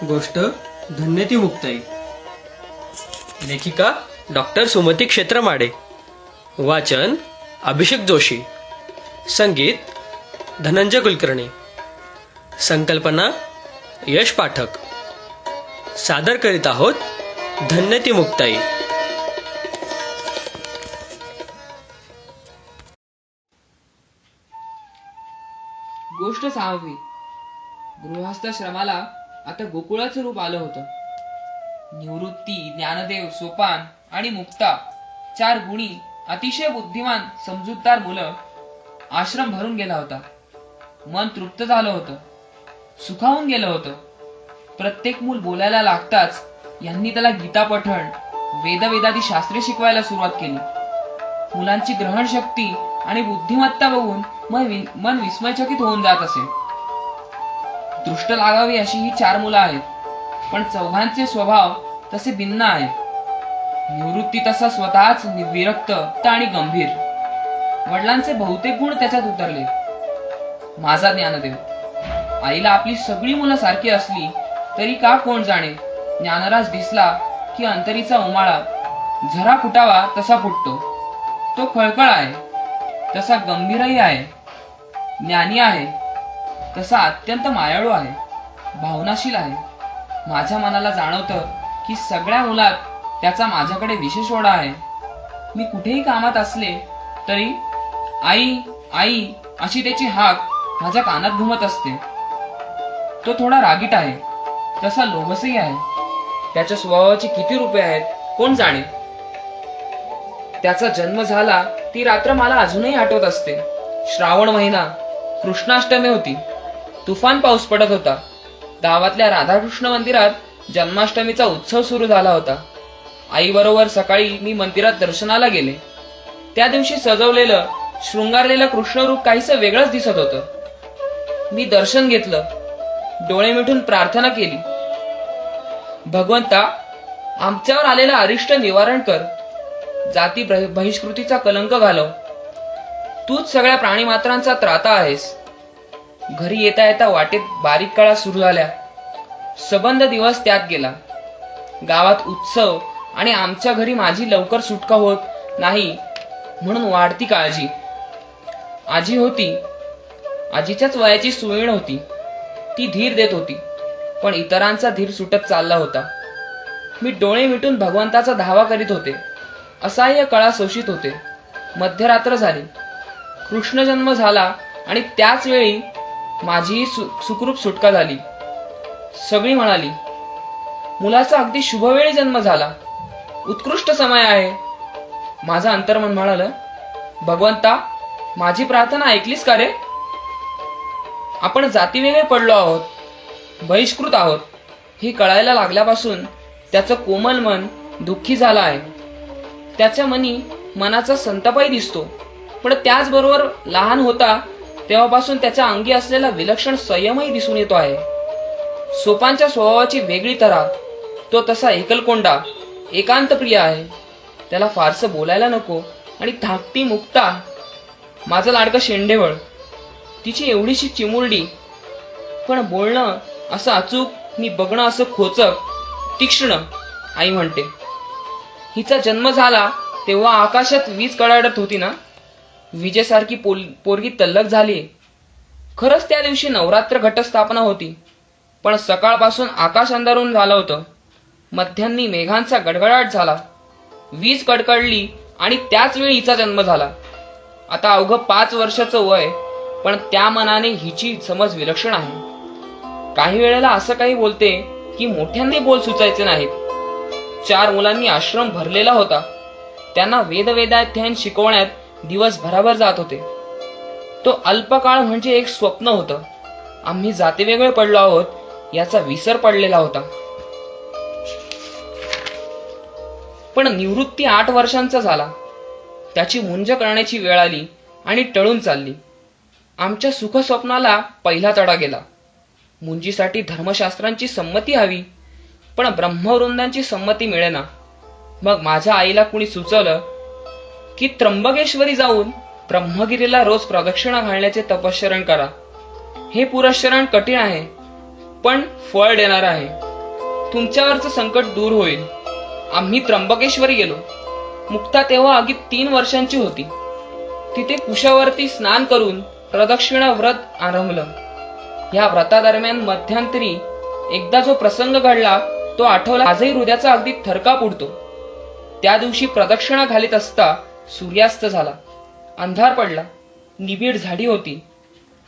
गोष्ट धन्य ती मुक्ताई. लेखिका डॉक्टर सुमती क्षेत्रमाडे. वाचन अभिषेक जोशी. संगीत धनंजय कुलकर्णी. संकल्पना यश पाठक. सादर करीत आहोत धन्य ती मुक्ताई. गोष्ट 6वी. गृहस्थाश्रमाला आता गोकुळाचं रूप आलं होतं. निवृत्ती, ज्ञानदेव, सोपान आणि मुक्ता 4 गुणी अतिशय बुद्धिमान समजूतदार मुलं. आश्रम भरून गेला होता. मन तृप्त झालं होतं, सुखावून गेलं होतं. प्रत्येक मूल बोलायला लागताच यांनी त्याला गीता पठण, वेदादी शास्त्रे शिकवायला सुरुवात केली. मुलांची ग्रहण शक्ती आणि बुद्धिमत्ता बघून मन विस्मयचकित होऊन जात असे. दृष्ट लागावी अशी ही 4 मुलं आहेत, पण चौघांचे स्वभाव तसे भिन्न आहेत. निवृत्ती तसा स्वतःच विरक्त आणि गंभीर. वडिलांचे बहुतेक गुण त्याच्यात उतरले. माझा ज्ञानदेव. आईला आपली सगळी मुलं सारखी असली तरी का कोण जाणे, ज्ञानराज दिसला की अंतरीचा उमाळा झरा फुटावा तसा फुटतो. तो खळखळ आहे, तसा गंभीरही आहे. ज्ञानी आहे, तसा अत्यंत मायाळू आहे, भावनाशील आहे. माझ्या मनाला जाणवतं की सगळ्या मुलात त्याचा माझ्याकडे विशेष ओढा आहे. मी कुठेही कामात असले तरी आई आई अशी त्याची हाक माझ्या कानात घुमत असते. तो थोडा रागीट आहे, तसा लोभसही आहे. त्याच्या स्वभावाची किती रूपे आहेत कोण जाणे. त्याचा जन्म झाला ती रात्र मला अजूनही आठवत असते. श्रावण महिना, कृष्णाष्टमी होती. तुफान पाऊस पडत होता. गावातल्या राधाकृष्ण मंदिरात जन्माष्टमीचा उत्सव सुरू झाला होता. आई बरोबर सकाळी मी मंदिरात दर्शनाला गेले. त्या दिवशी सजवलेलं शृंगारलेलं कृष्णरूप काहीसं वेगळंच दिसत होतं. मी दर्शन घेतलं, डोळे मिटून प्रार्थना केली. भगवंता, आमच्यावर आलेला अरिष्ट निवारण कर. जाती बहिष्कृतीचा कलंक घालव. तूच सगळ्या प्राणीमात्रांचा त्राता आहेस. घरी येता येता वाटेत बारीक कळा सुरू झाल्या. सबंध दिवस त्यात गेला. गावात उत्सव आणि आमच्या घरी माझी लवकर सुटका होत नाही म्हणून वाढती काळजी. आजी होती, आजीच्याच वयाची सुईण होती. ती धीर देत होती, पण इतरांचा धीर सुटत चालला होता. मी डोळे मिटून भगवंताचा धावा करीत होते. असह्य कळा शोषित होते. मध्यरात्र झाली. कृष्ण जन्म झाला आणि त्याच वेळी माझीही सुखरूप सुटका झाली. सगळी म्हणाली, मुलाचा अगदी शुभवेळी जन्म झाला, उत्कृष्ट समय आहे. माझं अंतर्मन म्हणालं, भगवंता, माझी प्रार्थना ऐकलीस का रे? आपण जातीवेगळे पडलो आहोत, बहिष्कृत आहोत हे कळायला लागल्यापासून त्याचं कोमल मन दुःखी झालं आहे. त्याच्या मनाचा संतापही दिसतो. पण त्याचबरोबर लहान होता तेव्हापासून त्याच्या अंगी असलेला विलक्षण संयमही दिसून येतो आहे. सोपानच्या स्वभावाची वेगळी तऱ्हा. तो तसा एकलकोंडा, एकांत प्रिय आहे. त्याला फारसं बोलायला नको. आणि धाकटी मुक्ता, माझं लाडकं शेंडेवळ, तिची एवढीशी चिमुरडी, पण बोलणं असं अचूक, मी बघणं असं खोचक, तीक्ष्ण. आई म्हणते, हिचा जन्म झाला तेव्हा आकाशात वीज कडाडत होती ना. विजेसारखी पोरगी तल्लख झाली. खरंच त्या दिवशी नवरात्र घटस्थापना होती, पण सकाळपासून आकाश अंधारून झालं होतं. मध्यान्नी मेघांचा गडगडाट झाला. वीज कडकडली आणि त्याच वेळी हिचा जन्म झाला. आता अवघं 5 वर्षाचं वय, पण त्या मनाने हिची समज विलक्षण आहे. काही वेळेला असं काही बोलते की मोठ्यांनी बोल सुचायचे नाहीत. 4 मुलांनी आश्रम भरलेला होता. त्यांना वेदाध्ययन शिकवण्यात दिवस भराभर जात होते. तो अल्पकाळ म्हणजे एक स्वप्न होतं. आम्ही जातीवेगळे पडलो आहोत याचा विसर पडलेला होता. पण निवृत्ती 8 वर्षांचा झाला. त्याची मुंज करण्याची वेळ आली आणि टळून चालली. आमच्या सुखस्वप्नाला पहिला तडा गेला. मुंजीसाठी धर्मशास्त्रांची संमती हवी, पण ब्रह्मवृंदांची संमती मिळेना. मग माझ्या आईला कुणी सुचवलं की त्र्यंबकेश्वरी जाऊन ब्रह्मगिरीला रोज प्रदक्षिणा घालण्याचे तपश्चरण करा. हे पुरश्चरण कठीण आहे, पण फळ देणार आहे. तुमच्यावरचं संकट दूर होईल. आम्ही त्र्यंबकेश्वरी गेलो. मुक्ता तेव्हा अगदी 3 वर्षांची होती. तिथे कुशावरती स्नान करून प्रदक्षिणा व्रत आरंभलं. या व्रतादरम्यान मध्यंतरी एकदा जो प्रसंग घडला तो आठवला आजही हृदयाचा अगदी थरकाप उडतो. त्या दिवशी प्रदक्षिणा घालीत असता सूर्यास्त झाला. अंधार पडला. निबिड झाडी होती.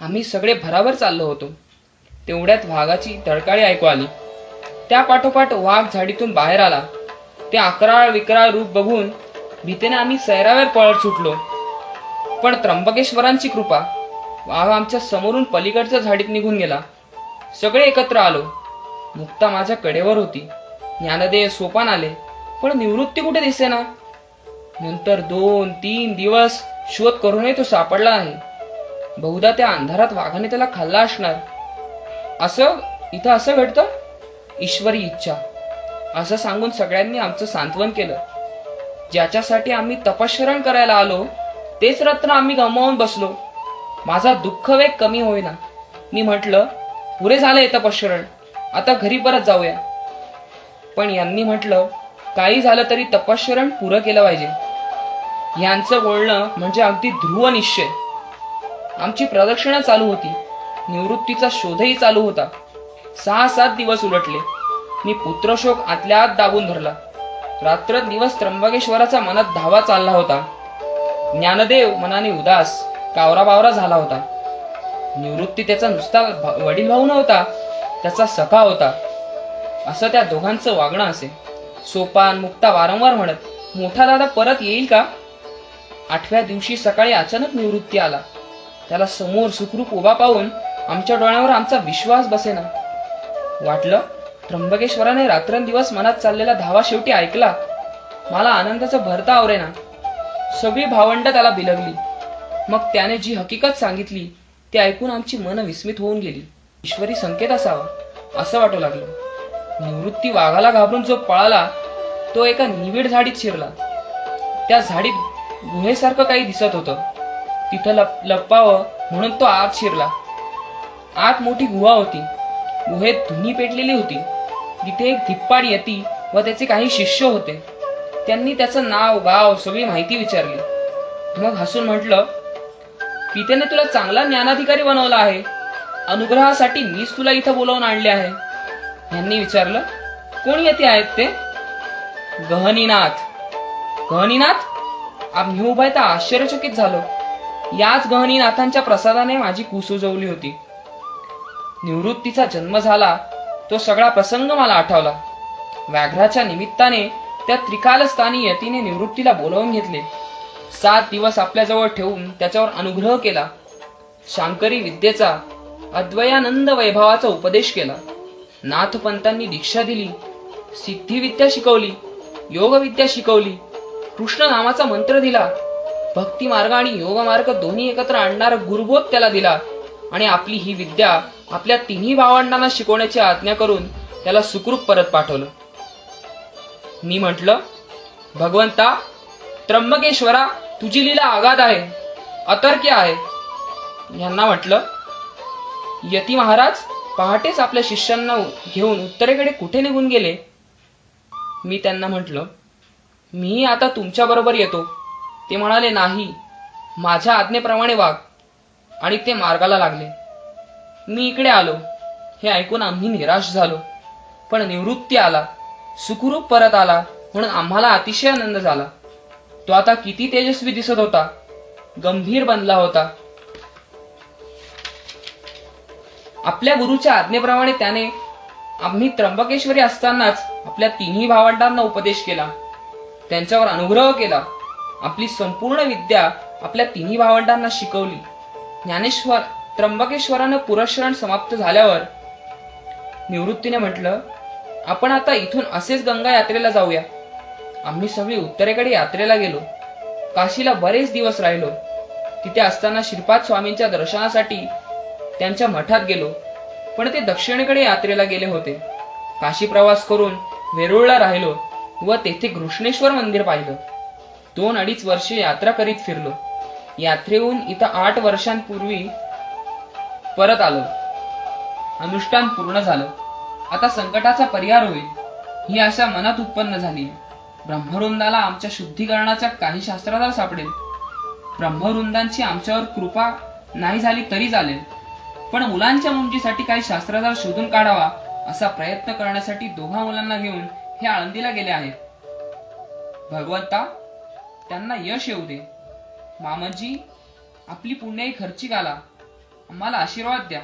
आम्ही सगळे भराभर चाललो होतो. तेवढ्यात वाघाची तडकाळी ऐकू आली. त्या पाठोपाठ वाघ झाडीतून बाहेर आला. ते अकराळ विकराळ रूप बघून भीतीने आम्ही सैरावर पळत सुटलो. पण त्र्यंबकेश्वरांची कृपा, वाघ आमच्या समोरून पलीकडच्या झाडीत निघून गेला. सगळे एकत्र आलो. मुक्ता माझ्या कडेवर होती. ज्ञानदेव सोपान आले, पण निवृत्ती कुठे दिसेना. नंतर 2-3 दिवस शोध करूनही तो सापडला नाही. बहुधा त्या अंधारात वाघाने त्याला खाल्ला असणार. इथं घडतं, ईश्वरी इच्छा, असं सांगून सगळ्यांनी आमचं सांत्वन केलं. ज्याच्यासाठी आम्ही तपश्चरण करायला आलो तेच रत्न आम्ही गमावून बसलो. माझा दुःख वेग कमी होईना. मी म्हटलं, पुरे झालंय तपश्चरण, आता घरी परत जाऊया. पण यांनी म्हटलं, काही झालं तरी तपश्चरण पुरं केलं पाहिजे. यांचं बोलणं म्हणजे अगदी ध्रुव निश्चय. आमची प्रदक्षिणा चालू होती. निवृत्तीचा शोधही चालू होता. 6-7 दिवस उलटले. मी पुत्रशोक आतल्या आत दाबून धरला. रात्र दिवस त्र्यंबकेश्वराचा मनात धावा चालला होता. ज्ञानदेव मनाने उदास, कावराबावरा झाला होता. निवृत्ती त्याचा नुसता वडील भाऊ नव्हता, त्याचा सखा होता. असं त्या दोघांचं वागणं असे. सोपान मुक्ता वारंवार म्हणत, मोठा दादा परत येईल का? 8व्या दिवशी सकाळी अचानक निवृत्ती आला. त्याला समोर सुखरूप उभा पाहून आमच्या डोळ्यावर आमचा विश्वास बसेना. वाटलं, त्र्यंबकेश्वराने रात्रंदिवस मनात चाललेला धावा शेवटी ऐकला. मला आनंदाचा भरता आवरेना. सगळी भावंड त्याला बिलगली. मग त्याने जी हकीकत सांगितली ती ऐकून आमची मन विस्मित होऊन गेली. ईश्वरी संकेत असावा असं वाटू लागलं. निवृत्ती वाघाला घाबरून जो पळाला तो एका निविड झाडीत शिरला. त्या झाडीत गुहेसारखं काही दिसत होतं. तिथं लपावं म्हणून तो आत शिरला. आत मोठी गुहा होती. गुहेत धुनी पेटलेली होती. तिथे एक धिप्पाड यती व त्याचे काही शिष्य होते. त्यांनी त्याचं नाव गाव सगळी माहिती विचारली. मग हसून म्हटलं, पितेने तुला चांगला ज्ञानाधिकारी बनवला आहे. अनुग्रहासाठी मीच तुला इथं बोलावून आणले आहे. यांनी विचारलं, कोण यती आहेत ते? गहनीनाथ. गहनीनाथ? आम्ही उभा तर आश्चर्यचकित झालो. याच गहनीनाथांच्या प्रसादाने माझी कुसुजवली होती. निवृत्तीचा जन्म झाला तो सगळा प्रसंग मला आठवला. व्याघ्राच्या निमित्ताने त्या त्रिकालस्थानी यतीने निवृत्तीला बोलावून घेतले. 7 दिवस आपल्याजवळ ठेवून त्याच्यावर अनुग्रह केला. शांकरी विद्येचा, अद्वयानंद वैभवाचा उपदेश केला. नाथपंतांनी दीक्षा दिली. सिद्धिविद्या शिकवली. योगविद्या शिकवली. कृष्ण नामाचा मंत्र दिला. भक्ती मार्ग आणि योग मार्ग दोन्ही एकत्र आणणारा गुरुबोध त्याला दिला. आणि आपली ही विद्या आपल्या तिन्ही भावंडांना शिकवण्याची आज्ञा करून त्याला सुखरूप परत पाठवलं. मी म्हटलं, भगवंता, त्र्यंबकेश्वरा, तुझी लीला अगाध आहे, अतर्क्य आहे. यांना म्हटलं, यती महाराज पहाटेच आपल्या शिष्यांना घेऊन उत्तरेकडे कुठे निघून गेले? मी त्यांना म्हटलं, मी आता तुमच्या बरोबर येतो. ते म्हणाले, नाही, माझ्या आज्ञेप्रमाणे वाग. आणि ते मार्गाला लागले. मी इकडे आलो. हे ऐकून आम्ही निराश झालो. पण निवृत्ती आला, सुखरूप परत आला म्हणून आम्हाला अतिशय आनंद झाला. तो आता किती तेजस्वी दिसत होता, गंभीर बनला होता. आपल्या गुरुच्या आज्ञेप्रमाणे त्याने आम्ही त्र्यंबकेश्वरी असतानाच आपल्या तिन्ही भावंडांना उपदेश केला. त्यांच्यावर अनुग्रह केला. आपली संपूर्ण विद्या आपल्या तिन्ही भावंडांना शिकवली. ज्ञानेश्वर त्र्यंबकेश्वरानं पुरश्चरण समाप्त झाल्यावर निवृत्तीने म्हटलं, आपण आता इथून असेच गंगा यात्रेला जाऊया. आम्ही सगळी उत्तरेकडे यात्रेला गेलो. काशीला बरेच दिवस राहिलो. तिथे असताना श्रीपाद स्वामींच्या दर्शनासाठी त्यांच्या मठात गेलो. पण ते दक्षिणेकडे यात्रेला गेले होते. काशी प्रवास करून वेरूळला राहिलो व तेथे घृष्णेश्वर मंदिर पाहिलं. 2-2.5 वर्षे यात्रा करीत फिरलो. यात्रेहून इथं 8 वर्षांपूर्वी परत आलो. अनुष्ठान पूर्ण झालं. आता संकटाचा परिहार होईल ही आशा मनात उत्पन्न झाली. ब्रह्मवृंदाला आमच्या शुद्धीकरणाच्या काही शास्त्राधार सापडेल. ब्रह्मवृंदांची आमच्यावर कृपा नाही झाली तरी चालेल, पण मुलांच्या मुंजीसाठी काही शास्त्राधार शोधून काढावा असा प्रयत्न करण्यासाठी दोघा मुलांना घेऊन हे आळंदीला गेले आहेत. भगवंता, त्यांना यश येऊ दे. मामजी, आपली पुण्याई खर्चिक आला, आम्हाला आशीर्वाद द्या.